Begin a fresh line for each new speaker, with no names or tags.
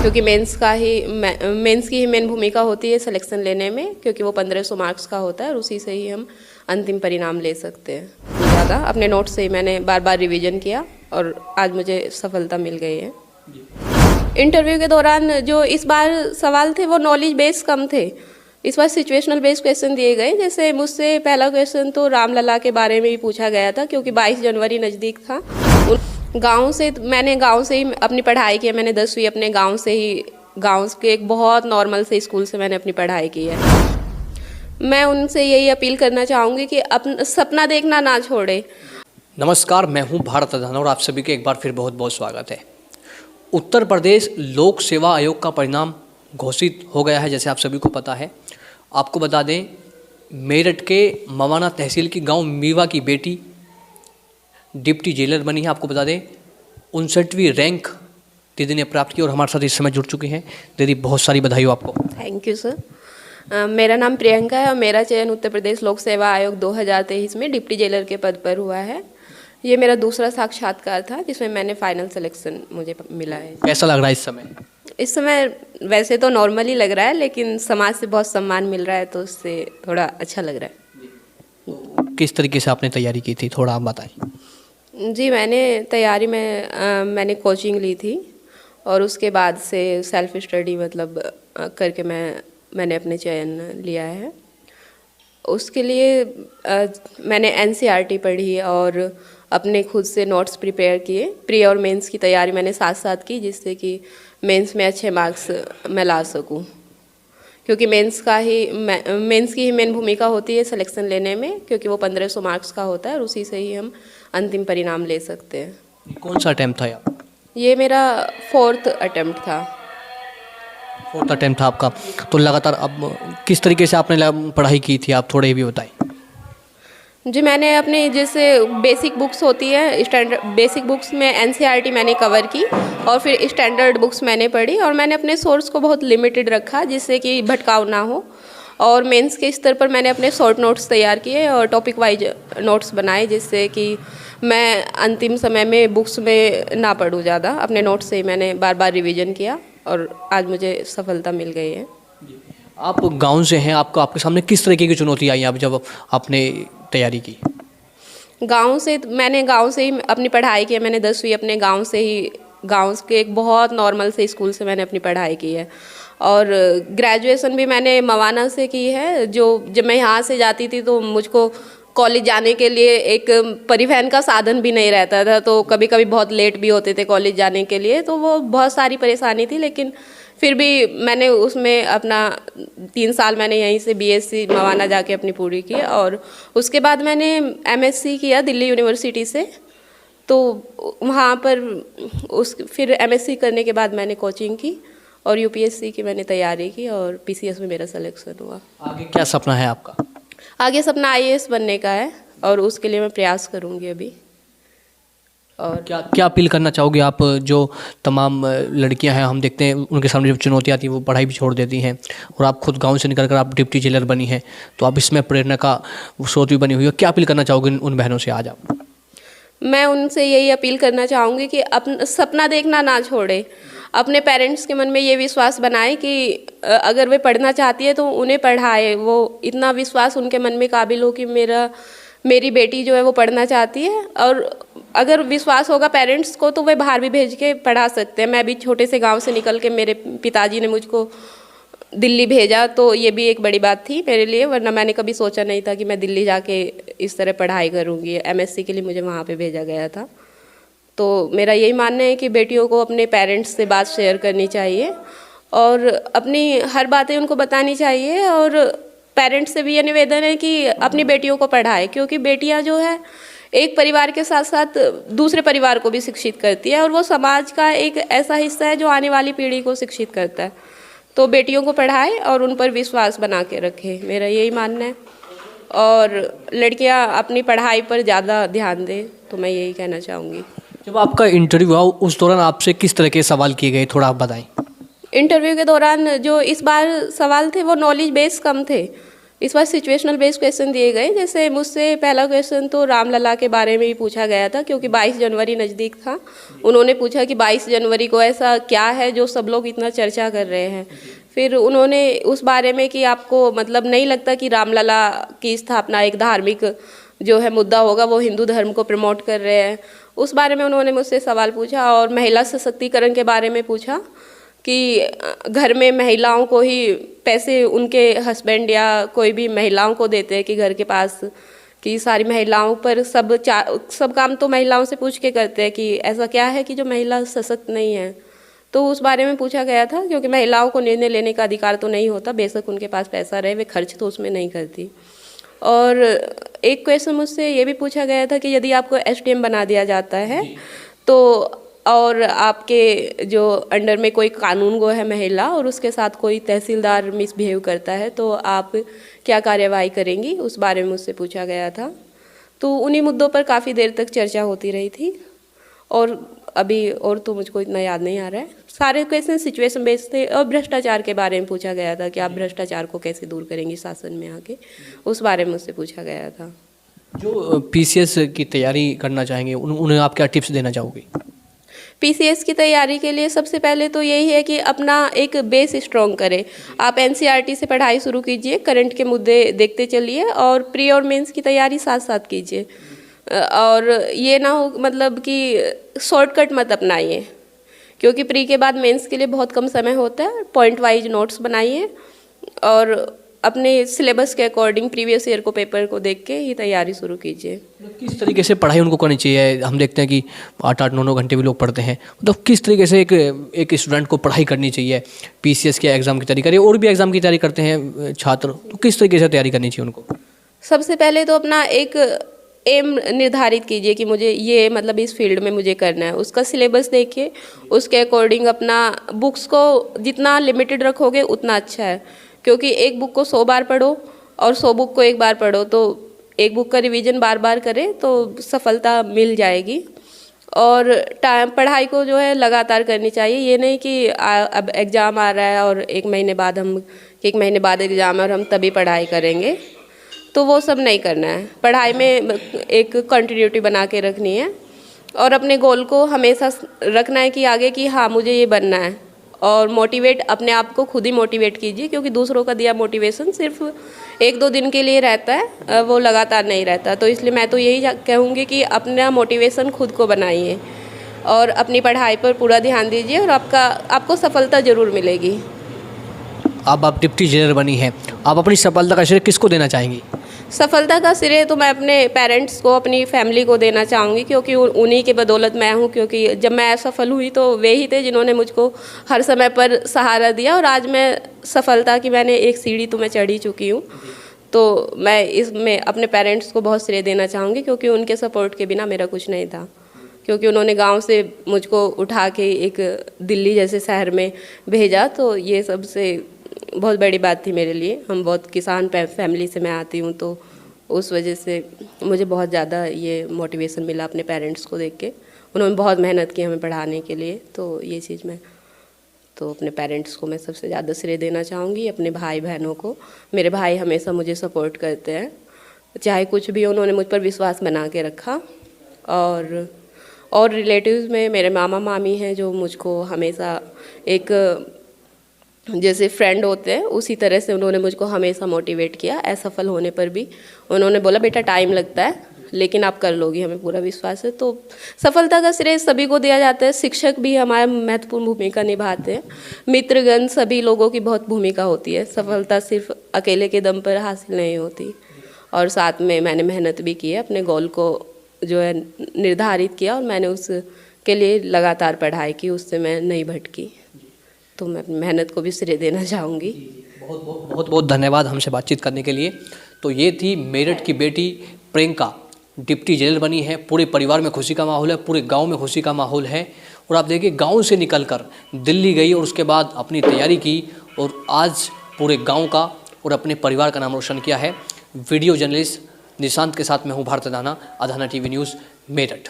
क्योंकि मेंस की ही मेन भूमिका होती है सिलेक्शन लेने में, क्योंकि वो 1500 मार्क्स का होता है और उसी से ही हम अंतिम परिणाम ले सकते हैं। ज़्यादा अपने नोट्स से ही मैंने बार बार रिवीजन किया और आज मुझे सफलता मिल गई है। इंटरव्यू के दौरान जो इस बार सवाल थे वो नॉलेज बेस्ड कम थे। इस बार सिचुएशनल बेस्ड क्वेश्चन दिए गए। जैसे मुझसे पहला क्वेश्चन तो रामलला के बारे में भी पूछा गया था, क्योंकि 22 जनवरी नज़दीक था। मैंने गांव से ही अपनी पढ़ाई की है। मैंने 10वीं अपने गांव से ही, गांव के एक बहुत नॉर्मल से स्कूल से मैंने अपनी पढ़ाई की है। मैं उनसे यही अपील करना चाहूँगी कि अपना सपना देखना ना छोड़े।
नमस्कार, मैं हूं भारत रत्न और आप सभी के एक बार फिर बहुत बहुत स्वागत है। उत्तर प्रदेश लोक सेवा आयोग का परिणाम घोषित हो गया है, जैसे आप सभी को पता है। आपको बता दें, मेरठ के मवाना तहसील की गांव मीवा की बेटी डिप्टी जेलर बनी है। आपको बता दें 59वीं रैंक दीदी ने प्राप्त की और हमारे साथ इस समय जुड़ चुकी हैं। दीदी, बहुत सारी बधाई हो आपको।
Thank you sir. मेरा नाम प्रियंका है और मेरा चयन उत्तर प्रदेश लोक सेवा आयोग 2023 में डिप्टी जेलर के पद पर हुआ है। ये मेरा दूसरा साक्षात्कार था जिसमें मैंने फाइनल सिलेक्शन मुझे मिला है।
कैसा लग रहा है इस समय?
इस समय वैसे तो नॉर्मल ही लग रहा है, लेकिन समाज से बहुत सम्मान मिल रहा है तो उससे थोड़ा अच्छा लग रहा है।
किस तरीके से आपने तैयारी की थी, थोड़ा आप बताएं।
जी, मैंने तैयारी में मैंने कोचिंग ली थी और उसके बाद से सेल्फ स्टडी करके मैंने अपने चयन लिया है। उसके लिए मैंने एनसीईआरटी पढ़ी और अपने खुद से नोट्स प्रिपेयर किए। प्री और मेंस की तैयारी मैंने साथ साथ की, जिससे कि मेंस में अच्छे मार्क्स मैं ला सकूं, क्योंकि मेंस की ही मेन भूमिका होती है सिलेक्शन लेने में, क्योंकि वो 1500 मार्क्स का होता है और उसी से ही हम अंतिम परिणाम ले सकते हैं।
कौन सा अटैम्प्ट था आप?
ये मेरा 4th अटैम्प्ट था।
4th अटैम्प्ट था आपका। तो लगातार अब किस तरीके से आपने पढ़ाई की थी, आप थोड़े भी बताएं।
जी, मैंने अपने जैसे बेसिक बुक्स होती है, स्टैंडर्ड बेसिक बुक्स में एनसीईआरटी मैंने कवर की और फिर स्टैंडर्ड बुक्स मैंने पढ़ी और मैंने अपने सोर्स को बहुत लिमिटेड रखा, जिससे कि भटकाव ना हो। और मेंस के स्तर पर मैंने अपने शॉर्ट नोट्स तैयार किए और टॉपिक वाइज नोट्स बनाए, जिससे कि मैं अंतिम समय में बुक्स में ना पढूं ज़्यादा। अपने नोट्स से ही मैंने बार बार रिवीजन किया और आज मुझे सफलता मिल गई है।
आप गांव से हैं, आपके सामने किस तरीके की चुनौती आई आप जब आपने तैयारी की?
मैंने गांव से ही अपनी पढ़ाई की है। मैंने 10वीं अपने गांव से ही, गांव के एक बहुत नॉर्मल से स्कूल से मैंने अपनी पढ़ाई की है और ग्रेजुएशन भी मैंने मवाना से की है। जब मैं यहाँ से जाती थी तो मुझको कॉलेज जाने के लिए एक परिवहन का साधन भी नहीं रहता था, तो कभी कभी बहुत लेट भी होते थे कॉलेज जाने के लिए, तो वो बहुत सारी परेशानी थी। लेकिन फिर भी मैंने उसमें अपना 3 साल मैंने यहीं से बीएससी मवाना जाके अपनी पूरी की और उसके बाद मैंने एमएससी किया दिल्ली यूनिवर्सिटी से। तो वहाँ पर फिर एमएससी करने के बाद मैंने कोचिंग की और यूपीएससी की मैंने तैयारी की और पीसीएस में मेरा सिलेक्शन हुआ।
आगे क्या सपना है आपका?
आगे सपना आईएएस बनने का है और उसके लिए मैं प्रयास करूँगी अभी। और
क्या अपील करना चाहोगे आप, जो तमाम लड़कियां हैं, हम देखते हैं उनके सामने जब चुनौती आती है वो पढ़ाई भी छोड़ देती हैं, और आप खुद गांव से निकलकर आप डिप्टी जेलर बनी हैं, तो आप इसमें प्रेरणा का स्रोत भी बनी हुई है। क्या अपील करना चाहोगे उन बहनों से आज आप?
मैं उनसे यही अपील करना चाहूँगी कि अपना सपना देखना ना छोड़े। अपने पेरेंट्स के मन में ये विश्वास बनाए कि अगर वे पढ़ना चाहती है तो उन्हें पढ़ाए। वो इतना विश्वास उनके मन में काबिल हो कि मेरी बेटी जो है वो पढ़ना चाहती है, और अगर विश्वास होगा पेरेंट्स को तो वे बाहर भी भेज के पढ़ा सकते हैं। मैं भी छोटे से गांव से निकल के, मेरे पिताजी ने मुझको दिल्ली भेजा, तो ये भी एक बड़ी बात थी मेरे लिए, वरना मैंने कभी सोचा नहीं था कि मैं दिल्ली जाके इस तरह पढ़ाई करूँगी। एमएससी के लिए मुझे वहाँ पे भेजा गया था। तो मेरा यही मानना है कि बेटियों को अपने पेरेंट्स से बात शेयर करनी चाहिए और अपनी हर बातें उनको बतानी चाहिए, और पेरेंट्स से भी ये निवेदन है कि अपनी बेटियों को पढ़ाए, क्योंकि बेटियां जो है एक परिवार के साथ साथ दूसरे परिवार को भी शिक्षित करती है और वो समाज का एक ऐसा हिस्सा है जो आने वाली पीढ़ी को शिक्षित करता है। तो बेटियों को पढ़ाए और उन पर विश्वास बना के रखे, मेरा यही मानना है। और लड़कियां अपनी पढ़ाई पर ज़्यादा ध्यान दें, तो मैं यही कहना चाहूँगी।
जब आपका इंटरव्यू हुआ उस दौरान आपसे किस तरह के सवाल किए गए, थोड़ा आप बताएं।
इंटरव्यू के दौरान जो इस बार सवाल थे वो नॉलेज बेस्ड कम थे। इस बार सिचुएशनल बेस्ड क्वेश्चन दिए गए। जैसे मुझसे पहला क्वेश्चन तो रामलला के बारे में ही पूछा गया था, क्योंकि 22 जनवरी नज़दीक था। उन्होंने पूछा कि 22 जनवरी को ऐसा क्या है जो सब लोग इतना चर्चा कर रहे हैं। फिर उन्होंने उस बारे में कि आपको मतलब नहीं लगता कि रामलला की स्थापना एक धार्मिक जो है मुद्दा होगा, वो हिंदू धर्म को प्रमोट कर रहे हैं, उस बारे में उन्होंने मुझसे सवाल पूछा। और महिला सशक्तिकरण के बारे में पूछा कि घर में महिलाओं को ही पैसे उनके हस्बैंड या कोई भी महिलाओं को देते हैं कि घर के पास कि सारी महिलाओं पर सब काम तो महिलाओं से पूछ के करते हैं, कि ऐसा क्या है कि जो महिला सशक्त नहीं है। तो उस बारे में पूछा गया था, क्योंकि महिलाओं को निर्णय लेने का अधिकार तो नहीं होता, बेशक उनके पास पैसा रहे, वे खर्च तो उसमें नहीं करती। और एक क्वेश्चन मुझसे ये भी पूछा गया था कि यदि आपको एसडीएम बना दिया जाता है तो और आपके जो अंडर में कोई कानून गो है महिला और उसके साथ कोई तहसीलदार मिसबिहेव करता है तो आप क्या कार्यवाही करेंगी, उस बारे में मुझसे पूछा गया था। तो उन्हीं मुद्दों पर काफ़ी देर तक चर्चा होती रही थी। और अभी और तो मुझको इतना याद नहीं आ रहा है। सारे क्वेश्चन सिचुएशन बेस्ड थे। और भ्रष्टाचार के बारे में पूछा गया था कि आप भ्रष्टाचार को कैसे दूर करेंगी शासन में आके, उस बारे में मुझसे पूछा गया था।
जो पीसीएस की तैयारी करना चाहेंगे उन्हें आप क्या टिप्स देना चाहोगे?
पीसीएस की तैयारी के लिए सबसे पहले तो यही है कि अपना एक बेस स्ट्रॉन्ग करें। आप एनसीईआरटी से पढ़ाई शुरू कीजिए, करंट के मुद्दे देखते चलिए और प्री और मेंस की तैयारी साथ साथ कीजिए। और ये ना हो मतलब कि शॉर्टकट मत अपनाइए, क्योंकि प्री के बाद मेंस के लिए बहुत कम समय होता है। पॉइंट वाइज नोट्स बनाइए और अपने सिलेबस के अकॉर्डिंग प्रीवियस ईयर को पेपर को देख के ही तैयारी शुरू कीजिए।
किस तरीके से पढ़ाई उनको करनी चाहिए? हम देखते हैं कि 8-8, 9-9 घंटे भी लोग पढ़ते हैं। मतलब किस तरीके से एक स्टूडेंट को पढ़ाई करनी चाहिए? पीसीएस के एग्ज़ाम की तैयारी करिए, और भी एग्ज़ाम की तैयारी करते हैं छात्र, तो किस तरीके से तैयारी करनी चाहिए उनको?
सबसे पहले तो अपना एक एम निर्धारित कीजिए कि मुझे ये मतलब इस फील्ड में मुझे करना है। उसका सिलेबस देखिए, उसके अकॉर्डिंग अपना बुक्स को जितना लिमिटेड रखोगे उतना अच्छा है, क्योंकि एक बुक को 100 बार पढ़ो और 100 बुक को एक बार पढ़ो, तो एक बुक का रिवीजन बार बार करें तो सफलता मिल जाएगी। और पढ़ाई को जो है लगातार करनी चाहिए। ये नहीं कि अब एग्ज़ाम आ रहा है और एक महीने बाद एग्ज़ाम है और हम तभी पढ़ाई करेंगे, तो वो सब नहीं करना है। पढ़ाई में एक कंटिन्यूटी बना के रखनी है और अपने गोल को हमेशा रखना है कि आगे कि हाँ मुझे ये बनना है। और मोटिवेट अपने आप को खुद ही मोटिवेट कीजिए, क्योंकि दूसरों का दिया मोटिवेशन सिर्फ 1-2 दिन के लिए रहता है, वो लगातार नहीं रहता। तो इसलिए मैं तो यही कहूँगी कि अपना मोटिवेशन खुद को बनाइए और अपनी पढ़ाई पर पूरा ध्यान दीजिए और आपको सफलता ज़रूर मिलेगी।
अब आप डिप्टी जेलर बनी हैं, आप अपनी सफलता का श्रेय किसको देना चाहेंगी?
सफलता का श्रेय तो मैं अपने पेरेंट्स को, अपनी फैमिली को देना चाहूँगी, क्योंकि उन्हीं के बदौलत मैं हूँ। क्योंकि जब मैं असफल हुई तो वे ही थे जिन्होंने मुझको हर समय पर सहारा दिया, और आज मैं सफलता की मैंने एक सीढ़ी तो मैं चढ़ ही चुकी हूँ। तो मैं इसमें अपने पेरेंट्स को बहुत श्रेय देना चाहूँगी, क्योंकि उनके सपोर्ट के बिना मेरा कुछ नहीं था। क्योंकि उन्होंने गांव से मुझको उठा के एक दिल्ली जैसे शहर में भेजा, तो ये सबसे बहुत बड़ी बात थी मेरे लिए। हम बहुत किसान फैमिली से मैं आती हूँ, तो उस वजह से मुझे बहुत ज़्यादा ये मोटिवेशन मिला अपने पेरेंट्स को देख के। उन्होंने बहुत मेहनत की हमें पढ़ाने के लिए, तो ये चीज़ मैं तो अपने पेरेंट्स को मैं सबसे ज़्यादा श्रेय देना चाहूँगी। अपने भाई बहनों को, मेरे भाई हमेशा मुझे सपोर्ट करते हैं, चाहे कुछ भी, उन्होंने मुझ पर विश्वास बना के रखा। और रिलेटिव्स में मेरे मामा मामी हैं जो मुझको हमेशा एक जैसे फ्रेंड होते हैं उसी तरह से उन्होंने मुझको हमेशा मोटिवेट किया। असफल होने पर भी उन्होंने बोला बेटा टाइम लगता है लेकिन आप कर लोगी, हमें पूरा विश्वास है। तो सफलता का श्रेय सभी को दिया जाता है। शिक्षक भी हमारा महत्वपूर्ण भूमिका निभाते हैं, मित्रगण, सभी लोगों की बहुत भूमिका होती है। सफलता सिर्फ अकेले के दम पर हासिल नहीं होती। और साथ में मैंने मेहनत भी की है, अपने गोल को जो है निर्धारित किया और मैंने उसके लिए लगातार पढ़ाई की, उससे मैं नहीं भटकी। तो मैं अपनी मेहनत को भी श्रेय देना चाहूँगी।
बहुत बहुत धन्यवाद हमसे बातचीत करने के लिए। तो ये थी मेरठ की बेटी प्रियंका, डिप्टी जेलर बनी है। पूरे परिवार में खुशी का माहौल है, पूरे गांव में खुशी का माहौल है। और आप देखिए गांव से निकलकर दिल्ली गई और उसके बाद अपनी तैयारी की और आज पूरे गांव का और अपने परिवार का नाम रोशन किया है। वीडियो जर्नलिस्ट निशांत के साथ मैं हूँ भारत अधाना, अधाना टीवी न्यूज़ मेरठ।